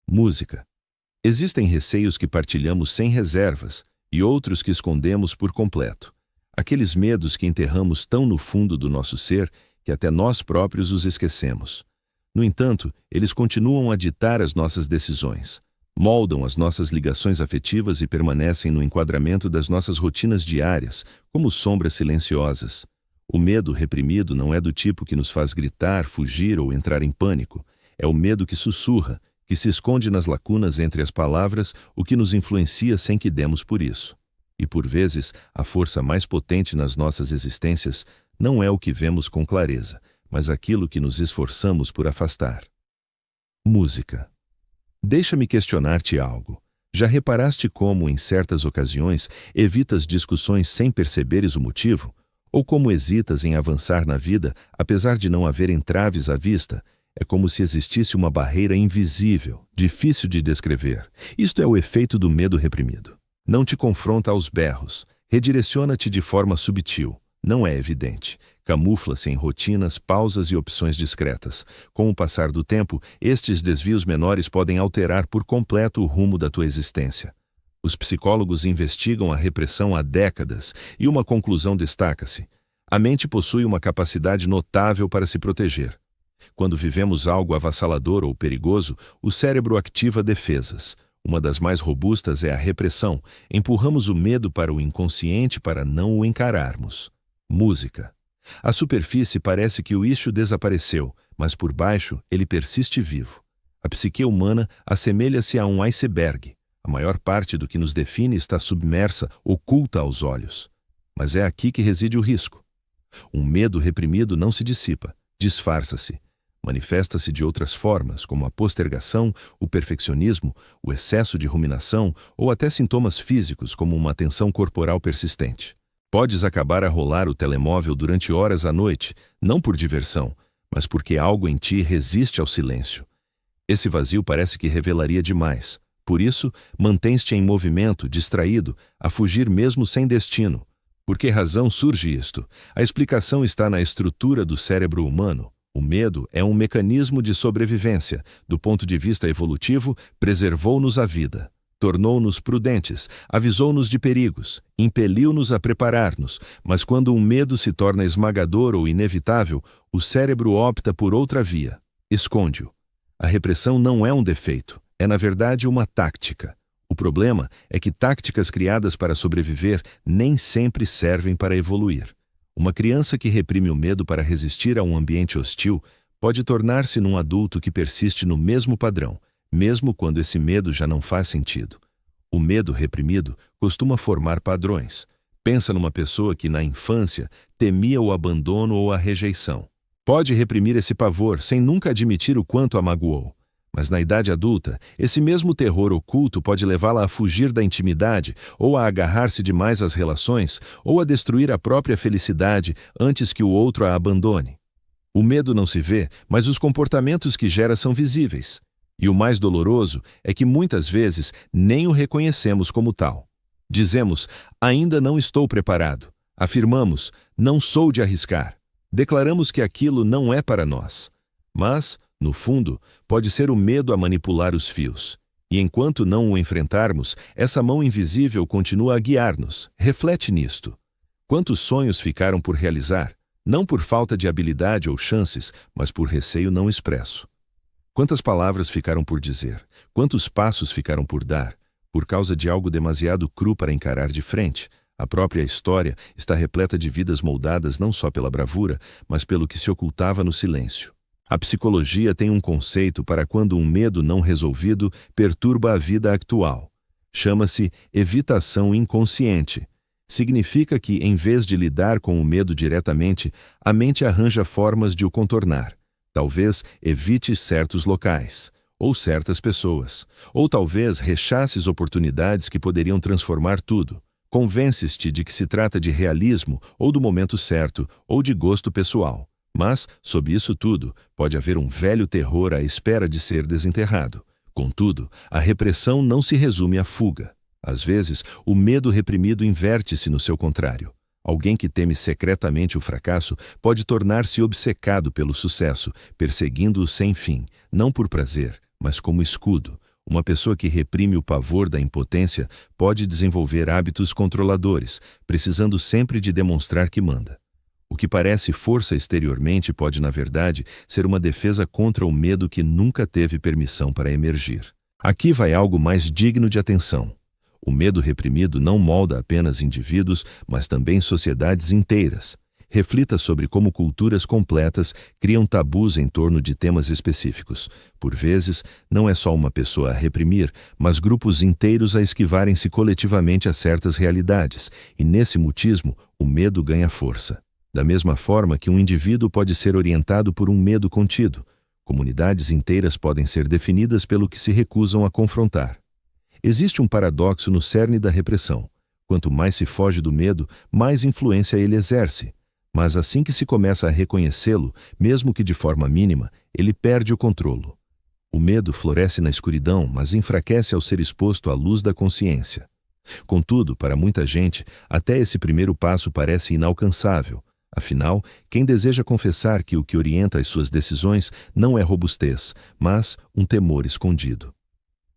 Música. Existem receios que partilhamos sem reservas e outros que escondemos por completo. Aqueles medos que enterramos tão no fundo do nosso ser que até nós próprios os esquecemos. No entanto, eles continuam a ditar as nossas decisões, moldam as nossas ligações afetivas e permanecem no enquadramento das nossas rotinas diárias, como sombras silenciosas. O medo reprimido não é do tipo que nos faz gritar, fugir ou entrar em pânico. É o medo que sussurra, que se esconde nas lacunas entre as palavras, o que nos influencia sem que demos por isso. E por vezes, a força mais potente nas nossas existências não é o que vemos com clareza, mas aquilo que nos esforçamos por afastar. Música. Deixa-me questionar-te algo. Já reparaste como, em certas ocasiões, evitas discussões sem perceberes o motivo? Ou como hesitas em avançar na vida, apesar de não haver entraves à vista? É como se existisse uma barreira invisível, difícil de descrever. Isto é o efeito do medo reprimido. Não te confronta aos berros, redireciona-te de forma subtil. Não é evidente. Camufla-se em rotinas, pausas e opções discretas. Com o passar do tempo, estes desvios menores podem alterar por completo o rumo da tua existência. Os psicólogos investigam a repressão há décadas e uma conclusão destaca-se. A mente possui uma capacidade notável para se proteger. Quando vivemos algo avassalador ou perigoso, o cérebro ativa defesas. Uma das mais robustas é a repressão. Empurramos o medo para o inconsciente para não o encararmos. Música. A superfície parece que o issue desapareceu, mas por baixo ele persiste vivo. A psique humana assemelha-se a um iceberg. A maior parte do que nos define está submersa, oculta aos olhos. Mas é aqui que reside o risco. Um medo reprimido não se dissipa, disfarça-se. Manifesta-se de outras formas, como a postergação, o perfeccionismo, o excesso de ruminação ou até sintomas físicos, como uma tensão corporal persistente. Podes acabar a rolar o telemóvel durante horas à noite, não por diversão, mas porque algo em ti resiste ao silêncio. Esse vazio parece que revelaria demais. Por isso, mantens-te em movimento, distraído, a fugir mesmo sem destino. Por que razão surge isto? A explicação está na estrutura do cérebro humano. O medo é um mecanismo de sobrevivência. Do ponto de vista evolutivo, preservou-nos a vida. Tornou-nos prudentes, avisou-nos de perigos, impeliu-nos a preparar-nos, mas quando um medo se torna esmagador ou inevitável, o cérebro opta por outra via, esconde-o. A repressão não é um defeito, é na verdade uma tática. O problema é que táticas criadas para sobreviver nem sempre servem para evoluir. Uma criança que reprime o medo para resistir a um ambiente hostil pode tornar-se num adulto que persiste no mesmo padrão, mesmo quando esse medo já não faz sentido. O medo reprimido costuma formar padrões. Pensa numa pessoa que, na infância, temia o abandono ou a rejeição. Pode reprimir esse pavor sem nunca admitir o quanto a magoou. Mas na idade adulta, esse mesmo terror oculto pode levá-la a fugir da intimidade, ou a agarrar-se demais às relações, ou a destruir a própria felicidade antes que o outro a abandone. O medo não se vê, mas os comportamentos que gera são visíveis. E o mais doloroso é que muitas vezes nem o reconhecemos como tal. Dizemos, ainda não estou preparado. Afirmamos, não sou de arriscar. Declaramos que aquilo não é para nós. Mas, no fundo, pode ser o medo a manipular os fios. E enquanto não o enfrentarmos, essa mão invisível continua a guiar-nos. Reflete nisto. Quantos sonhos ficaram por realizar? Não por falta de habilidade ou chances, mas por receio não expresso. Quantas palavras ficaram por dizer? Quantos passos ficaram por dar? Por causa de algo demasiado cru para encarar de frente. A própria história está repleta de vidas moldadas não só pela bravura, mas pelo que se ocultava no silêncio. A psicologia tem um conceito para quando um medo não resolvido perturba a vida atual. Chama-se evitação inconsciente. Significa que, em vez de lidar com o medo diretamente, a mente arranja formas de o contornar. Talvez evite certos locais, ou certas pessoas, ou talvez rechaces oportunidades que poderiam transformar tudo. Convences-te de que se trata de realismo, ou do momento certo, ou de gosto pessoal. Mas, sob isso tudo, pode haver um velho terror à espera de ser desenterrado. Contudo, a repressão não se resume à fuga. Às vezes, o medo reprimido inverte-se no seu contrário. Alguém que teme secretamente o fracasso pode tornar-se obcecado pelo sucesso, perseguindo-o sem fim, não por prazer, mas como escudo. Uma pessoa que reprime o pavor da impotência pode desenvolver hábitos controladores, precisando sempre de demonstrar que manda. O que parece força exteriormente pode, na verdade, ser uma defesa contra o medo que nunca teve permissão para emergir. Aqui vai algo mais digno de atenção. O medo reprimido não molda apenas indivíduos, mas também sociedades inteiras. Reflita sobre como culturas completas criam tabus em torno de temas específicos. Por vezes, não é só uma pessoa a reprimir, mas grupos inteiros a esquivarem-se coletivamente a certas realidades, e nesse mutismo, o medo ganha força. Da mesma forma que um indivíduo pode ser orientado por um medo contido, comunidades inteiras podem ser definidas pelo que se recusam a confrontar. Existe um paradoxo no cerne da repressão. Quanto mais se foge do medo, mais influência ele exerce. Mas assim que se começa a reconhecê-lo, mesmo que de forma mínima, ele perde o controle. O medo floresce na escuridão, mas enfraquece ao ser exposto à luz da consciência. Contudo, para muita gente, até esse primeiro passo parece inalcançável. Afinal, quem deseja confessar que o que orienta as suas decisões não é robustez, mas um temor escondido.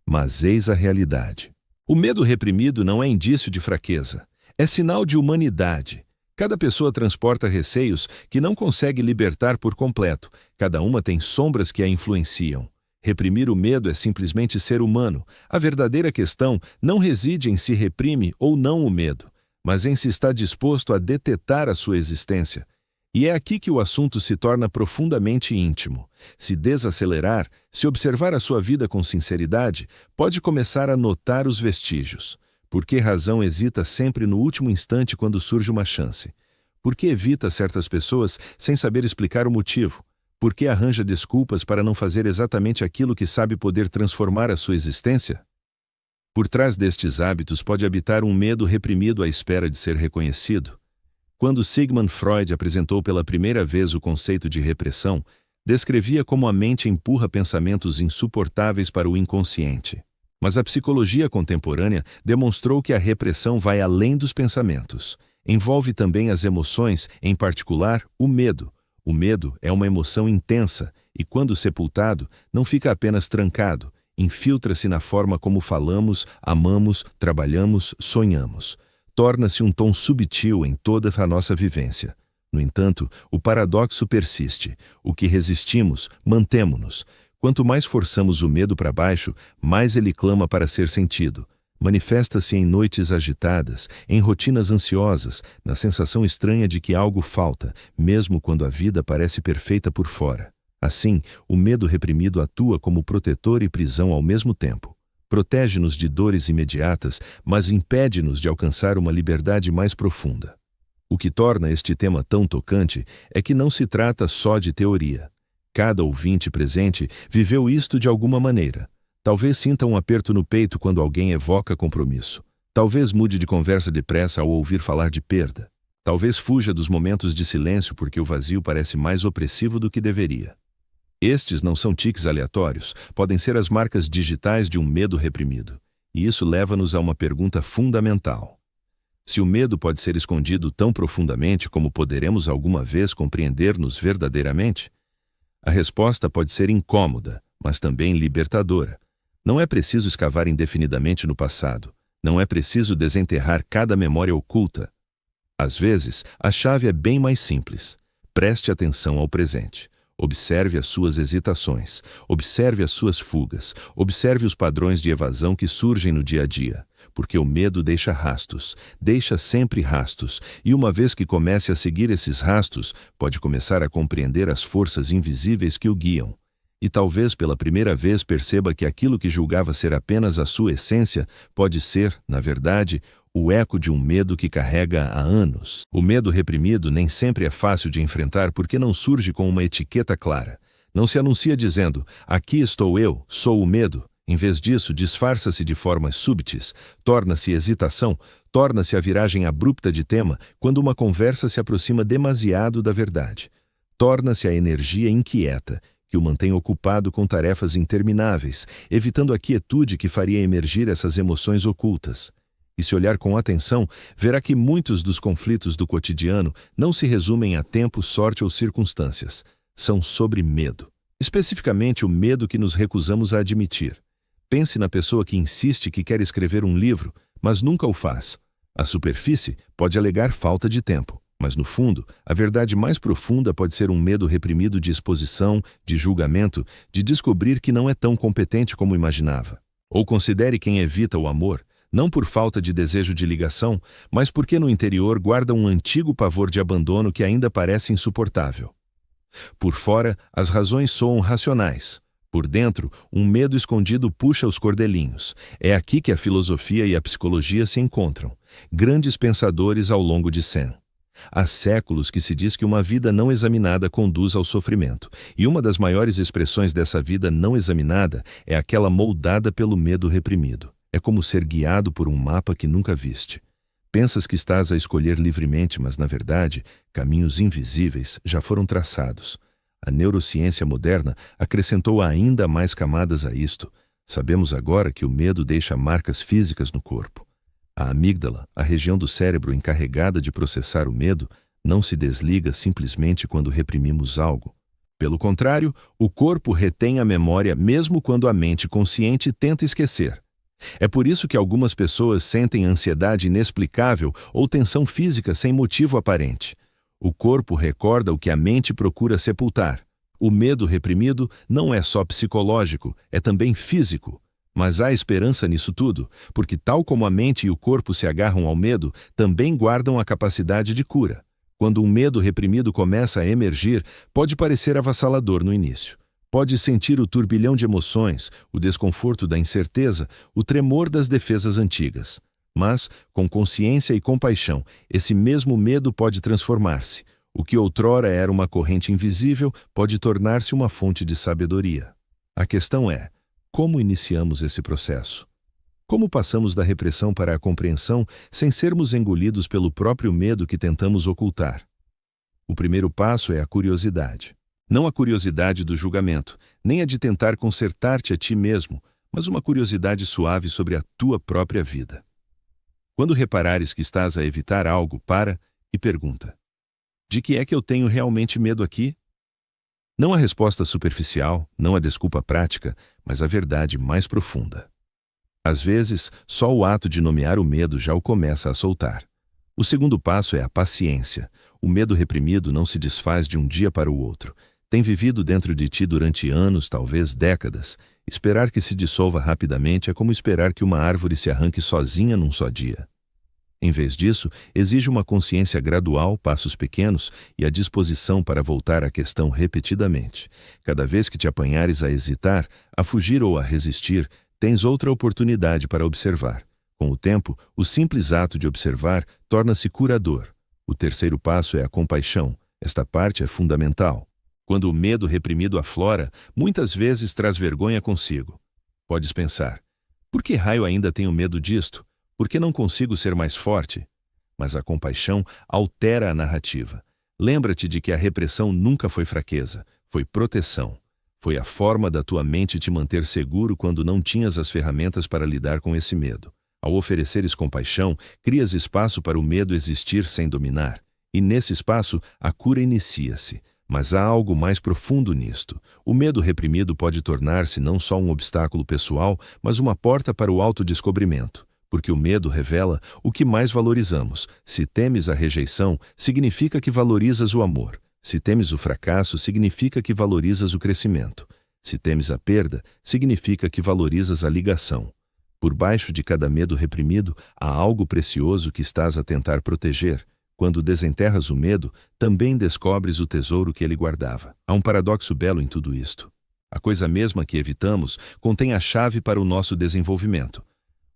Mas eis a realidade. O medo reprimido não é indício de fraqueza, é sinal de humanidade. Cada pessoa transporta receios que não consegue libertar por completo. Cada uma tem sombras que a influenciam. Reprimir o medo é simplesmente ser humano. A verdadeira questão não reside em se reprime ou não o medo, mas em se está disposto a detetar a sua existência. E é aqui que o assunto se torna profundamente íntimo. Se desacelerar, se observar a sua vida com sinceridade, pode começar a notar os vestígios. Por que razão hesita sempre no último instante quando surge uma chance? Por que evita certas pessoas sem saber explicar o motivo? Por que arranja desculpas para não fazer exatamente aquilo que sabe poder transformar a sua existência? Por trás destes hábitos pode habitar um medo reprimido à espera de ser reconhecido. Quando Sigmund Freud apresentou pela primeira vez o conceito de repressão, descrevia como a mente empurra pensamentos insuportáveis para o inconsciente. Mas a psicologia contemporânea demonstrou que a repressão vai além dos pensamentos. Envolve também as emoções, em particular, o medo. O medo é uma emoção intensa e, quando sepultado, não fica apenas trancado, infiltra-se na forma como falamos, amamos, trabalhamos, sonhamos. Torna-se um tom subtil em toda a nossa vivência. No entanto, o paradoxo persiste. O que resistimos, mantemo-nos. Quanto mais forçamos o medo para baixo, mais ele clama para ser sentido. Manifesta-se em noites agitadas, em rotinas ansiosas, na sensação estranha de que algo falta, mesmo quando a vida parece perfeita por fora. Assim, o medo reprimido atua como protetor e prisão ao mesmo tempo. Protege-nos de dores imediatas, mas impede-nos de alcançar uma liberdade mais profunda. O que torna este tema tão tocante é que não se trata só de teoria. Cada ouvinte presente viveu isto de alguma maneira. Talvez sinta um aperto no peito quando alguém evoca compromisso. Talvez mude de conversa depressa ao ouvir falar de perda. Talvez fuja dos momentos de silêncio porque o vazio parece mais opressivo do que deveria. Estes não são tiques aleatórios, podem ser as marcas digitais de um medo reprimido. E isso leva-nos a uma pergunta fundamental. Se o medo pode ser escondido tão profundamente como poderemos alguma vez compreender-nos verdadeiramente? A resposta pode ser incômoda, mas também libertadora. Não é preciso escavar indefinidamente no passado. Não é preciso desenterrar cada memória oculta. Às vezes, a chave é bem mais simples. Preste atenção ao presente. Observe as suas hesitações. Observe as suas fugas. Observe os padrões de evasão que surgem no dia a dia. Porque o medo deixa rastros. Deixa sempre rastros. E uma vez que comece a seguir esses rastros, pode começar a compreender as forças invisíveis que o guiam. E talvez pela primeira vez perceba que aquilo que julgava ser apenas a sua essência pode ser, na verdade, o eco de um medo que carrega há anos. O medo reprimido nem sempre é fácil de enfrentar porque não surge com uma etiqueta clara. Não se anuncia dizendo, aqui estou eu, sou o medo. Em vez disso, disfarça-se de formas súbitas, torna-se hesitação, torna-se a viragem abrupta de tema quando uma conversa se aproxima demasiado da verdade. Torna-se a energia inquieta, que o mantém ocupado com tarefas intermináveis, evitando a quietude que faria emergir essas emoções ocultas. E se olhar com atenção, verá que muitos dos conflitos do cotidiano não se resumem a tempo, sorte ou circunstâncias. São sobre medo. Especificamente o medo que nos recusamos a admitir. Pense na pessoa que insiste que quer escrever um livro, mas nunca o faz. A superfície pode alegar falta de tempo, mas no fundo, a verdade mais profunda pode ser um medo reprimido de exposição, de julgamento, de descobrir que não é tão competente como imaginava. Ou considere quem evita o amor, não por falta de desejo de ligação, mas porque no interior guarda um antigo pavor de abandono que ainda parece insuportável. Por fora, as razões soam racionais. Por dentro, um medo escondido puxa os cordelinhos. É aqui que a filosofia e a psicologia se encontram, grandes pensadores ao longo de Sen. Há séculos que se diz que uma vida não examinada conduz ao sofrimento, e uma das maiores expressões dessa vida não examinada é aquela moldada pelo medo reprimido. É como ser guiado por um mapa que nunca viste. Pensas que estás a escolher livremente, mas, na verdade, caminhos invisíveis já foram traçados. A neurociência moderna acrescentou ainda mais camadas a isto. Sabemos agora que o medo deixa marcas físicas no corpo. A amígdala, a região do cérebro encarregada de processar o medo, não se desliga simplesmente quando reprimimos algo. Pelo contrário, o corpo retém a memória mesmo quando a mente consciente tenta esquecer. É por isso que algumas pessoas sentem ansiedade inexplicável ou tensão física sem motivo aparente. O corpo recorda o que a mente procura sepultar. O medo reprimido não é só psicológico, é também físico. Mas há esperança nisso tudo, porque tal como a mente e o corpo se agarram ao medo, também guardam a capacidade de cura. Quando um medo reprimido começa a emergir, pode parecer avassalador no início. Pode sentir o turbilhão de emoções, o desconforto da incerteza, o tremor das defesas antigas. Mas, com consciência e compaixão, esse mesmo medo pode transformar-se. O que outrora era uma corrente invisível pode tornar-se uma fonte de sabedoria. A questão é: como iniciamos esse processo? Como passamos da repressão para a compreensão sem sermos engolidos pelo próprio medo que tentamos ocultar? O primeiro passo é a curiosidade. Não a curiosidade do julgamento, nem a de tentar consertar-te a ti mesmo, mas uma curiosidade suave sobre a tua própria vida. Quando reparares que estás a evitar algo, para e pergunta: de que é que eu tenho realmente medo aqui? Não a resposta superficial, não a desculpa prática, mas a verdade mais profunda. Às vezes, só o ato de nomear o medo já o começa a soltar. O segundo passo é a paciência. O medo reprimido não se desfaz de um dia para o outro. Tem vivido dentro de ti durante anos, talvez décadas. Esperar que se dissolva rapidamente é como esperar que uma árvore se arranque sozinha num só dia. Em vez disso, exige uma consciência gradual, passos pequenos e a disposição para voltar à questão repetidamente. Cada vez que te apanhares a hesitar, a fugir ou a resistir, tens outra oportunidade para observar. Com o tempo, o simples ato de observar torna-se curador. O terceiro passo é a compaixão. Esta parte é fundamental. Quando o medo reprimido aflora, muitas vezes traz vergonha consigo. Podes pensar: por que raio ainda tenho medo disto? Por que não consigo ser mais forte? Mas a compaixão altera a narrativa. Lembra-te de que a repressão nunca foi fraqueza, foi proteção. Foi a forma da tua mente te manter seguro quando não tinhas as ferramentas para lidar com esse medo. Ao ofereceres compaixão, crias espaço para o medo existir sem dominar. E nesse espaço, a cura inicia-se. Mas há algo mais profundo nisto. O medo reprimido pode tornar-se não só um obstáculo pessoal, mas uma porta para o autodescobrimento. Porque o medo revela o que mais valorizamos. Se temes a rejeição, significa que valorizas o amor. Se temes o fracasso, significa que valorizas o crescimento. Se temes a perda, significa que valorizas a ligação. Por baixo de cada medo reprimido, há algo precioso que estás a tentar proteger. Quando desenterras o medo, também descobres o tesouro que ele guardava. Há um paradoxo belo em tudo isto. A coisa mesma que evitamos contém a chave para o nosso desenvolvimento.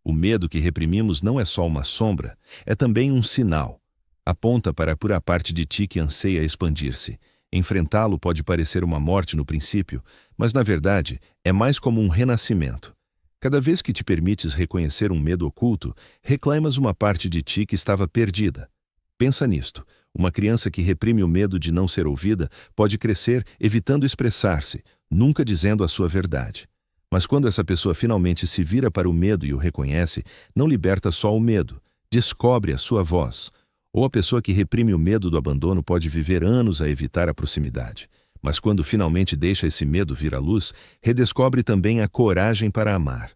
O medo que reprimimos não é só uma sombra, é também um sinal. Aponta para a pura parte de ti que anseia expandir-se. Enfrentá-lo pode parecer uma morte no princípio, mas na verdade é mais como um renascimento. Cada vez que te permites reconhecer um medo oculto, reclamas uma parte de ti que estava perdida. Pensa nisto. Uma criança que reprime o medo de não ser ouvida pode crescer evitando expressar-se, nunca dizendo a sua verdade. Mas quando essa pessoa finalmente se vira para o medo e o reconhece, não liberta só o medo, descobre a sua voz. Ou a pessoa que reprime o medo do abandono pode viver anos a evitar a proximidade. Mas quando finalmente deixa esse medo vir à luz, redescobre também a coragem para amar.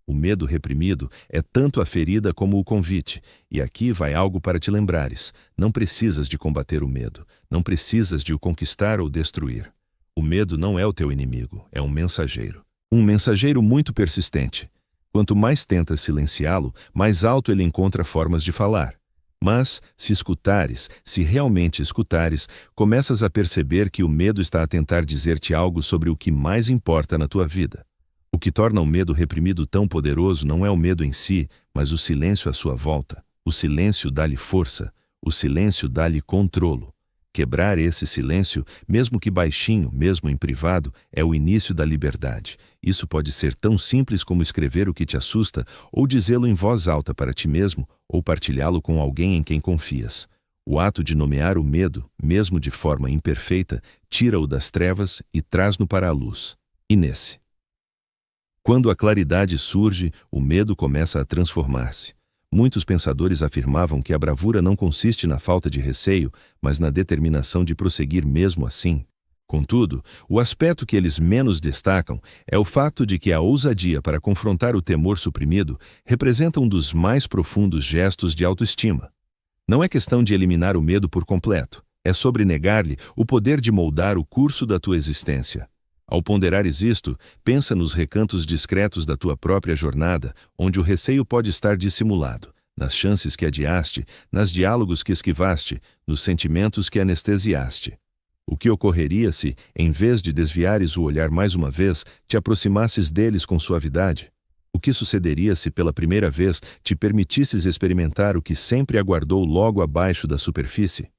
O medo reprimido é tanto a ferida como o convite, e aqui vai algo para te lembrares. Não precisas de combater o medo, não precisas de o conquistar ou destruir. O medo não é o teu inimigo, é um mensageiro. Um mensageiro muito persistente. Quanto mais tentas silenciá-lo, mais alto ele encontra formas de falar. Mas, se escutares, se realmente escutares, começas a perceber que o medo está a tentar dizer-te algo sobre o que mais importa na tua vida. O que torna o medo reprimido tão poderoso não é o medo em si, mas o silêncio à sua volta. O silêncio dá-lhe força, o silêncio dá-lhe controlo. Quebrar esse silêncio, mesmo que baixinho, mesmo em privado, é o início da liberdade. Isso pode ser tão simples como escrever o que te assusta, ou dizê-lo em voz alta para ti mesmo, ou partilhá-lo com alguém em quem confias. O ato de nomear o medo, mesmo de forma imperfeita, tira-o das trevas e traz-no para a luz. E nesse. Quando a claridade surge, o medo começa a transformar-se. Muitos pensadores afirmavam que a bravura não consiste na falta de receio, mas na determinação de prosseguir mesmo assim. Contudo, o aspecto que eles menos destacam é o fato de que a ousadia para confrontar o temor suprimido representa um dos mais profundos gestos de autoestima. Não é questão de eliminar o medo por completo, é sobre negar-lhe o poder de moldar o curso da tua existência. Ao ponderares isto, pensa nos recantos discretos da tua própria jornada, onde o receio pode estar dissimulado, nas chances que adiaste, nos diálogos que esquivaste, nos sentimentos que anestesiaste. O que ocorreria se, em vez de desviares o olhar mais uma vez, te aproximasses deles com suavidade? O que sucederia se pela primeira vez te permitisses experimentar o que sempre aguardou logo abaixo da superfície?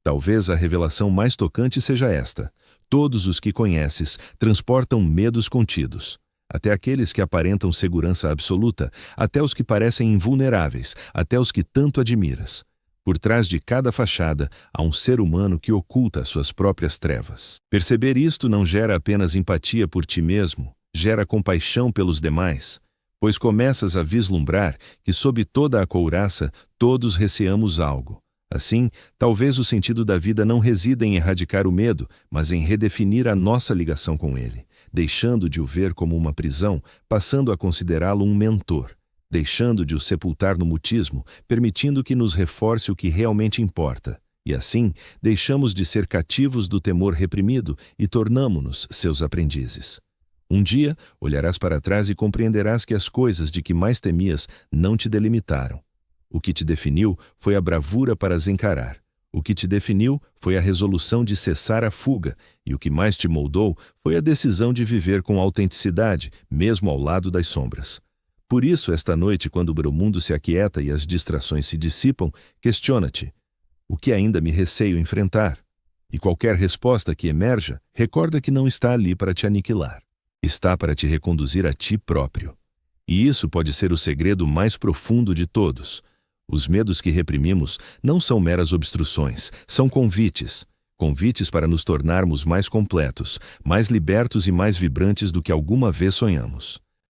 Talvez a revelação mais tocante seja esta. Todos os que conheces transportam medos contidos. Até aqueles que aparentam segurança absoluta, até os que parecem invulneráveis, até os que tanto admiras. Por trás de cada fachada, há um ser humano que oculta suas próprias trevas. Perceber isto não gera apenas empatia por ti mesmo, gera compaixão pelos demais, pois começas a vislumbrar que sob toda a couraça todos receamos algo. Assim, talvez o sentido da vida não resida em erradicar o medo, mas em redefinir a nossa ligação com ele, deixando de o ver como uma prisão, passando a considerá-lo um mentor, deixando de o sepultar no mutismo, permitindo que nos reforce o que realmente importa. E assim, deixamos de ser cativos do temor reprimido e tornamo-nos seus aprendizes. Um dia, olharás para trás e compreenderás que as coisas de que mais temias não te delimitaram. O que te definiu foi a bravura para as encarar. O que te definiu foi a resolução de cessar a fuga, e o que mais te moldou foi a decisão de viver com autenticidade, mesmo ao lado das sombras. Por isso, esta noite, quando o mundo se aquieta e as distrações se dissipam, questiona-te: o que ainda me receio enfrentar? E qualquer resposta que emerja, recorda que não está ali para te aniquilar. Está para te reconduzir a ti próprio. E isso pode ser o segredo mais profundo de todos. Os medos que reprimimos não são meras obstruções, são convites. Convites para nos tornarmos mais completos, mais libertos e mais vibrantes do que alguma vez sonhamos.